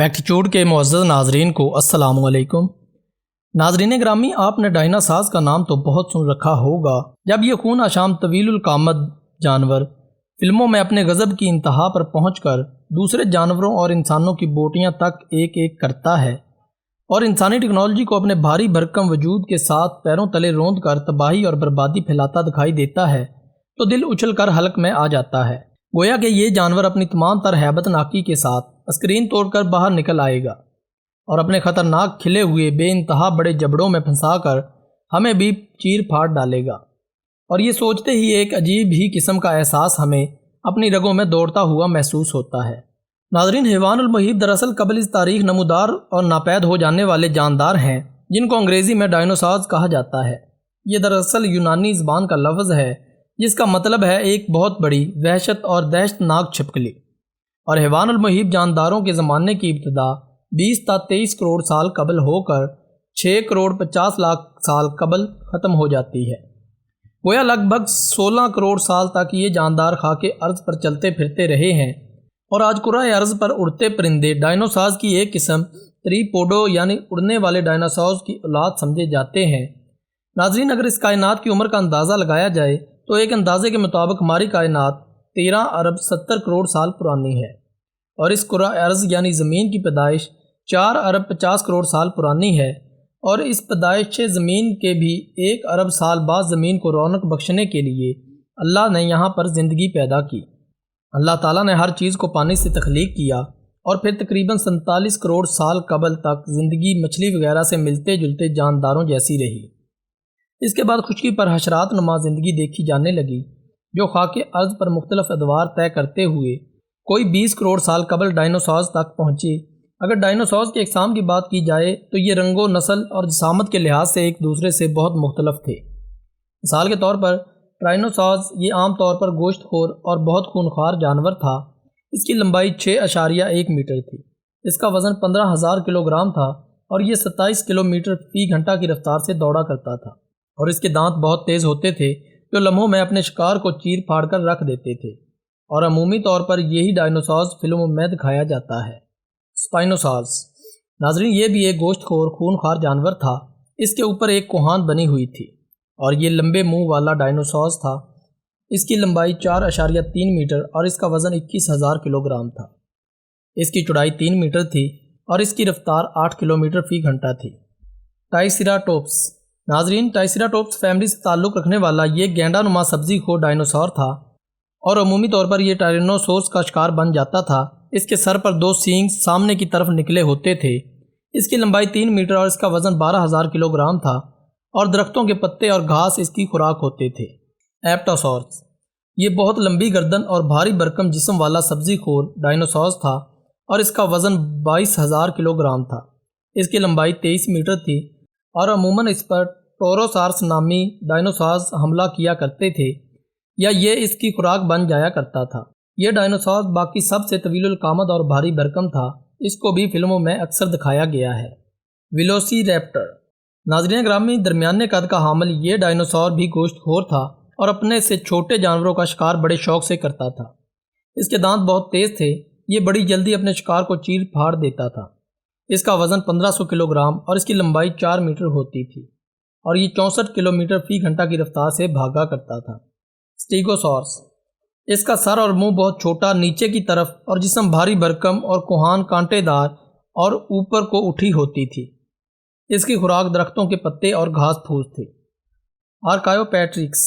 فیکٹیچیوڈ کے معزز ناظرین کو السلام علیکم۔ ناظرین گرامی، آپ نے ڈائناساز کا نام تو بہت سن رکھا ہوگا۔ جب یہ خون آشام طویل القامت جانور فلموں میں اپنے غضب کی انتہا پر پہنچ کر دوسرے جانوروں اور انسانوں کی بوٹیاں تک ایک ایک کرتا ہے اور انسانی ٹیکنالوجی کو اپنے بھاری بھرکم وجود کے ساتھ پیروں تلے روند کر تباہی اور بربادی پھیلاتا دکھائی دیتا ہے تو دل اچھل کر حلق میں آ جاتا ہے، گویا کہ یہ جانور اپنی تمام تر ہیبت ناکی کے ساتھ اسکرین توڑ کر باہر نکل آئے گا اور اپنے خطرناک کھلے ہوئے بے انتہا بڑے جبڑوں میں پھنسا کر ہمیں بھی چیر پھاڑ ڈالے گا، اور یہ سوچتے ہی ایک عجیب ہی قسم کا احساس ہمیں اپنی رگوں میں دوڑتا ہوا محسوس ہوتا ہے۔ ناظرین، حیوان المحیب دراصل قبل اس تاریخ نمودار اور ناپید ہو جانے والے جاندار ہیں جن کو انگریزی میں ڈائنوسارز کہا جاتا ہے۔ یہ دراصل یونانی زبان کا لفظ ہے جس کا مطلب ہے ایک بہت بڑی وحشت اور دہشت ناک چھپکلی، اور حیوان المحیب جانداروں کے زمانے کی ابتدا 20 تا 23 کروڑ سال قبل ہو کر 6 کروڑ 50 لاکھ سال قبل ختم ہو جاتی ہے۔ گویا لگ بھگ 16 کروڑ سال تک یہ جاندار خاک ارض پر چلتے پھرتے رہے ہیں، اور آج کرۂ ارض پر اڑتے پرندے ڈائنوسارز کی ایک قسم تریپوڈو یعنی اڑنے والے ڈائناسورز کی اولاد سمجھے جاتے ہیں۔ ناظرین، اگر اس کائنات کی عمر کا اندازہ لگایا جائے تو ایک اندازے کے مطابق ہماری کائنات 13 ارب 70 کروڑ سال پرانی ہے، اور اس کرۂ ارض یعنی زمین کی پیدائش 4 ارب 50 کروڑ سال پرانی ہے، اور اس پیدائش زمین کے بھی 1 ارب سال بعد زمین کو رونق بخشنے کے لیے اللہ نے یہاں پر زندگی پیدا کی۔ اللہ تعالیٰ نے ہر چیز کو پانی سے تخلیق کیا اور پھر تقریباً 47 کروڑ سال قبل تک زندگی مچھلی وغیرہ سے ملتے جلتے جانداروں جیسی رہی۔ اس کے بعد خشکی پر حشرات نما زندگی دیکھی جانے لگی جو خاک ارض پر مختلف ادوار طے کرتے ہوئے کوئی 20 کروڑ سال قبل ڈائنوسارز تک پہنچے۔ اگر ڈائنوسارز کی اقسام کی بات کی جائے تو یہ رنگ و نسل اور جسامت کے لحاظ سے ایک دوسرے سے بہت مختلف تھے۔ مثال کے طور پر ٹرائنوسارز یہ عام طور پر گوشت خور اور بہت خونخوار جانور تھا۔ اس کی لمبائی 6.1 میٹر تھی، اس کا وزن 15,000 کلو گرام تھا، اور یہ 27 کلومیٹر فی گھنٹہ کی رفتار سے دوڑا کرتا تھا، اور اس کے دانت بہت تیز ہوتے تھے جو لمحوں میں اپنے شکار کو چیر پھاڑ کر رکھ دیتے تھے، اور عمومی طور پر یہی ڈائنوسارز فلموں میں دکھایا جاتا ہے۔ اسپائنوسارز، ناظرین، یہ بھی ایک گوشت خور خونخوار جانور تھا۔ اس کے اوپر ایک کوہان بنی ہوئی تھی، اور یہ لمبے منہ والا ڈائنوسارز تھا۔ اس کی لمبائی 4.3 میٹر اور اس کا وزن 21,000 کلو گرام تھا۔ اس کی چوڑائی 3 میٹر تھی اور اس کی رفتار 8 کلومیٹر فی گھنٹہ تھی۔ ٹرائسیراٹوپس، ناظرین، ٹرائسیراٹوپس فیملی سے تعلق رکھنے والا یہ گینڈا نما سبزی خور ڈائنوسار تھا، اور عمومی طور پر یہ ٹائرینوسورس کا شکار بن جاتا تھا۔ اس کے سر پر 2 سینگ سامنے کی طرف نکلے ہوتے تھے۔ اس کی لمبائی 3 میٹر اور اس کا وزن 12,000 کلو گرام تھا، اور درختوں کے پتے اور گھاس اس کی خوراک ہوتے تھے۔ ایپٹاسورس، یہ بہت لمبی گردن اور بھاری بھرکم جسم والا سبزی خور ڈائنوسارز تھا، اور اس کا وزن 22,000 کلو گرام تھا۔ اس کی لمبائی 23 میٹر تھی، اور عموماً اس پر ٹوروسارس نامی ڈائنوسارز حملہ کیا کرتے تھے یا یہ اس کی خوراک بن جایا کرتا تھا۔ یہ ڈائنوسارز باقی سب سے طویل القامت اور بھاری بھرکم تھا۔ اس کو بھی فلموں میں اکثر دکھایا گیا ہے۔ ویلوسی ریپٹر، ناظرین گرامی، درمیانے قد کا حامل یہ ڈائنوسار بھی گوشت خور تھا اور اپنے سے چھوٹے جانوروں کا شکار بڑے شوق سے کرتا تھا۔ اس کے دانت بہت تیز تھے، یہ بڑی جلدی اپنے شکار کو چیر پھاڑ دیتا تھا۔ اس کا وزن 1500 کلو گرام اور اس کی لمبائی 4 میٹر ہوتی تھی، اور یہ 64 کلومیٹر فی گھنٹہ کی رفتار سے بھاگا کرتا تھا۔ اسٹیگوسورس، اس کا سر اور منہ بہت چھوٹا نیچے کی طرف اور جسم بھاری بھرکم اور کوہان کانٹے دار اور اوپر کو اٹھی ہوتی تھی۔ اس کی خوراک درختوں کے پتے اور گھاس پھوس تھی۔ آرکائیوپیٹرکس،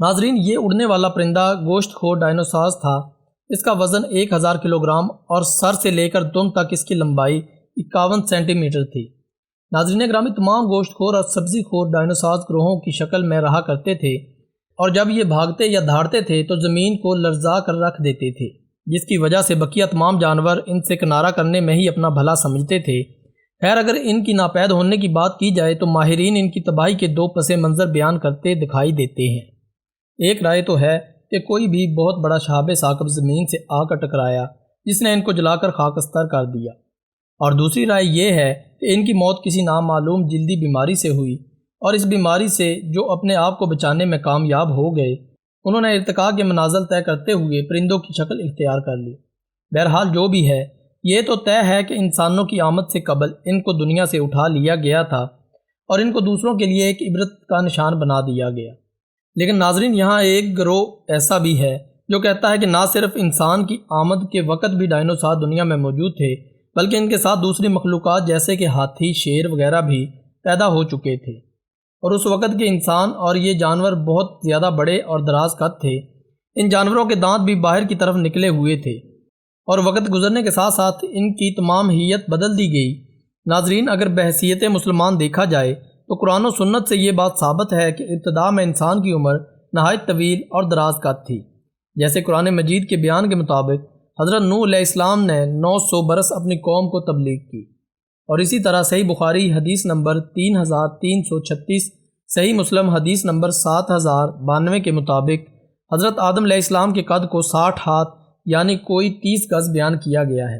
ناظرین، یہ اڑنے والا پرندہ گوشت خور ڈائنوسارز تھا۔ اس کا وزن 1000 کلو گرام اور سر سے لے کر دم تک اس کی لمبائی 51 سینٹی میٹر تھی۔ ناظرین گرامی، تمام گوشت خور اور سبزی خور ڈائنوسارز گروہوں کی شکل میں رہا کرتے تھے، اور جب یہ بھاگتے یا دھاڑتے تھے تو زمین کو لرزا کر رکھ دیتے تھے، جس کی وجہ سے بقیہ تمام جانور ان سے کنارہ کرنے میں ہی اپنا بھلا سمجھتے تھے۔ خیر، اگر ان کی ناپید ہونے کی بات کی جائے تو ماہرین ان کی تباہی کے 2 پس منظر بیان کرتے دکھائی دیتے ہیں۔ ایک رائے تو ہے کہ کوئی بھی بہت بڑا شہاب ثاقب زمین سے آ کر ٹکرایا جس نے ان کو جلا کر خاکستر کر دیا، اور دوسری رائے یہ ہے کہ ان کی موت کسی نامعلوم جلدی بیماری سے ہوئی، اور اس بیماری سے جو اپنے آپ کو بچانے میں کامیاب ہو گئے انہوں نے ارتقاء کے منازل طے کرتے ہوئے پرندوں کی شکل اختیار کر لی۔ بہرحال جو بھی ہے، یہ تو طے ہے کہ انسانوں کی آمد سے قبل ان کو دنیا سے اٹھا لیا گیا تھا اور ان کو دوسروں کے لیے ایک عبرت کا نشان بنا دیا گیا۔ لیکن ناظرین، یہاں ایک گروہ ایسا بھی ہے جو کہتا ہے کہ نہ صرف انسان کی آمد کے وقت بھی ڈائنوسار دنیا میں موجود تھے، بلکہ ان کے ساتھ دوسری مخلوقات جیسے کہ ہاتھی، شیر وغیرہ بھی پیدا ہو چکے تھے، اور اس وقت کے انسان اور یہ جانور بہت زیادہ بڑے اور دراز قد تھے۔ ان جانوروں کے دانت بھی باہر کی طرف نکلے ہوئے تھے، اور وقت گزرنے کے ساتھ ساتھ ان کی تمام ہیئت بدل دی گئی۔ ناظرین، اگر بحیثیت مسلمان دیکھا جائے تو قرآن و سنت سے یہ بات ثابت ہے کہ ابتدا میں انسان کی عمر نہایت طویل اور دراز قد تھی۔ جیسے قرآن مجید کے بیان کے مطابق حضرت نوح علیہ السلام نے 900 برس اپنی قوم کو تبلیغ کی، اور اسی طرح صحیح بخاری حدیث نمبر 3336، صحیح مسلم حدیث نمبر 7092 کے مطابق حضرت آدم علیہ السلام کے قد کو 60 ہاتھ یعنی کوئی 30 گز بیان کیا گیا ہے۔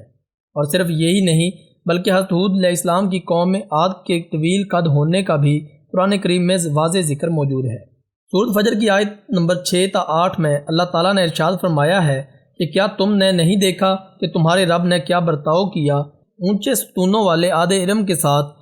اور صرف یہی نہیں بلکہ حضرت ہود علیہ السلام کی قوم میں عاد کے طویل قد ہونے کا بھی قرآن کریم میں واضح ذکر موجود ہے۔ سورۃ فجر کی آیت نمبر 6 تا 8 میں اللہ تعالیٰ نے ارشاد فرمایا ہے کہ کیا تم نے نہیں دیکھا کہ تمہارے رب نے کیا برتاؤ کیا اونچے ستونوں والے آدھے علم کے ساتھ،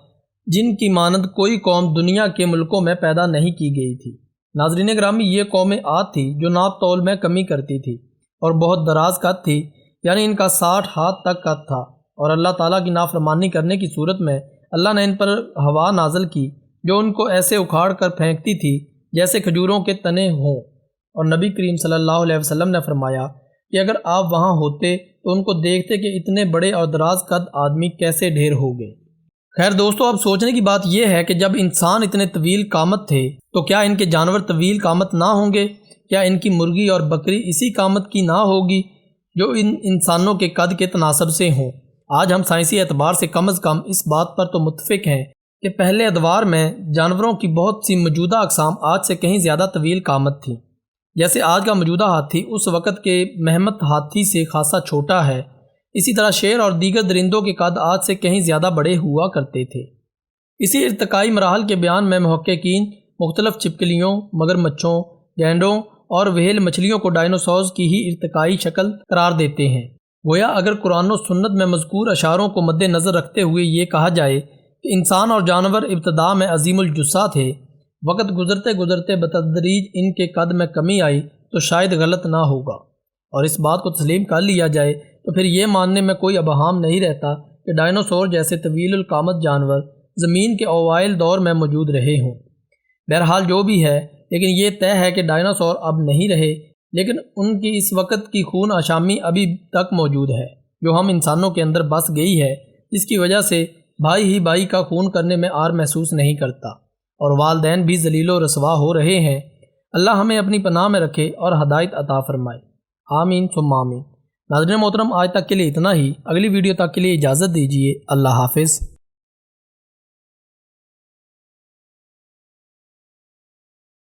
جن کی مانند کوئی قوم دنیا کے ملکوں میں پیدا نہیں کی گئی تھی۔ ناظرین گرامی، یہ قوم عاد تھی جو ناپ تول میں کمی کرتی تھی اور بہت دراز قد تھی، یعنی ان کا 60 ہاتھ تک قد تھا، اور اللہ تعالیٰ کی نافرمانی کرنے کی صورت میں اللہ نے ان پر ہوا نازل کی جو ان کو ایسے اکھاڑ کر پھینکتی تھی جیسے کھجوروں کے تنے ہوں، اور نبی کریم صلی اللہ علیہ وسلم نے فرمایا کہ اگر آپ وہاں ہوتے تو ان کو دیکھتے کہ اتنے بڑے اور دراز قد آدمی کیسے ڈھیر ہو گئے۔ خیر دوستو، اب سوچنے کی بات یہ ہے کہ جب انسان اتنے طویل قامت تھے تو کیا ان کے جانور طویل قامت نہ ہوں گے؟ کیا ان کی مرغی اور بکری اسی قامت کی نہ ہوگی جو ان انسانوں کے قد کے تناسب سے ہوں؟ آج ہم سائنسی اعتبار سے کم از کم اس بات پر تو متفق ہیں کہ پہلے ادوار میں جانوروں کی بہت سی موجودہ اقسام آج سے کہیں زیادہ طویل قامت تھیں۔ جیسے آج کا موجودہ ہاتھی اس وقت کے مہمت ہاتھی سے خاصا چھوٹا ہے، اسی طرح شیر اور دیگر درندوں کے قد آج سے کہیں زیادہ بڑے ہوا کرتے تھے۔ اسی ارتقائی مراحل کے بیان میں محققین مختلف چھپکلیوں، مگرمچھوں، گینڈوں اور وہیل مچھلیوں کو ڈائنوسارز کی ہی ارتقائی شکل قرار دیتے ہیں۔ گویا اگر قرآن و سنت میں مذکور اشاروں کو مد نظر رکھتے ہوئے یہ کہا جائے کہ انسان اور جانور ابتدا میں عظیم الجثہ تھے، وقت گزرتے گزرتے بتدریج ان کے قد میں کمی آئی، تو شاید غلط نہ ہوگا، اور اس بات کو تسلیم کر لیا جائے تو پھر یہ ماننے میں کوئی ابہام نہیں رہتا کہ ڈائنوسور جیسے طویل القامت جانور زمین کے اوائل دور میں موجود رہے ہوں۔ بہرحال جو بھی ہے، لیکن یہ طے ہے کہ ڈائنوسور اب نہیں رہے، لیکن ان کی اس وقت کی خون آشامی ابھی تک موجود ہے جو ہم انسانوں کے اندر بس گئی ہے، جس کی وجہ سے بھائی ہی بھائی کا خون کرنے میں عار محسوس نہیں کرتا، اور والدین بھی ذلیل و رسوا ہو رہے ہیں۔ اللہ ہمیں اپنی پناہ میں رکھے اور ہدایت عطا فرمائے، آمین ثم آمین۔ ناظرین محترم، آج تک کے لیے اتنا ہی، اگلی ویڈیو تک کے لیے اجازت دیجیے، اللہ حافظ۔